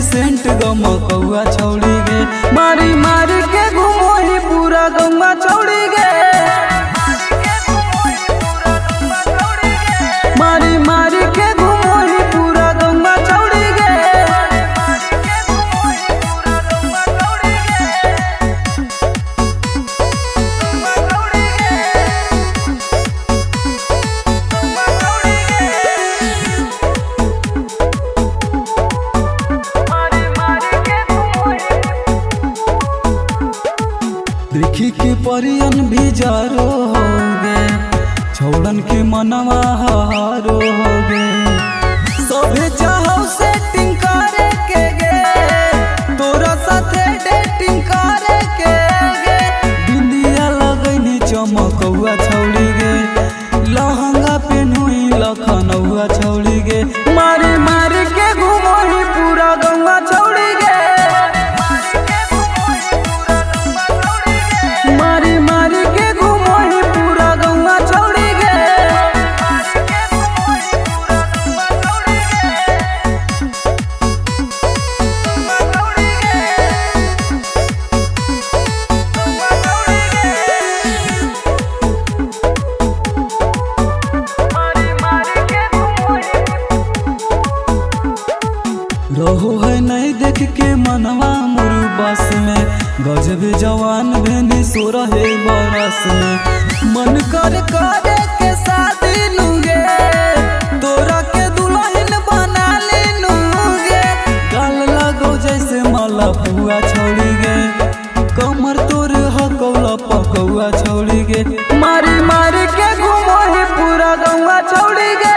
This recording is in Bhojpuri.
सेंट गमकौआ छौड़ी गे, मारी मारी के घूमो ही पूरा गौवा छौड़ी गे, मारी मारी के घूमो ही पूरा गौवा छौड़ी गे। देखी के परियन भी जारो हो गे, छौड़न के मनवा हारो हो गे, सभे चाहो सेटिंग करे के गे, तोरा साथे डेटिंग करे के गे, बिंदिया लगैनी चमकौआ छौड़ी गे, लहंगा पेन्हुई लखनऊआ छौड़ी गे, मारी मारी के घूमो ही पूरा गौवा छौड़ी गे, मारी मारी के घूमो ही पूरा गौवा छौड़ी गे। रहो है नहीं देख के मनवा मुरु बस में, गजब जवान भेनी सो रहे बरस में, मन कर करे के शादी लूंगे, तोरा के दुल्हन बना ले लूंगे, गाल लगो जैसे माला पुआ छौड़ी गे, कमर तोर हकौला पकौआ छौड़ी गे, मारी मारी के घूमो ही पूरा गौवा छौड़ी गे।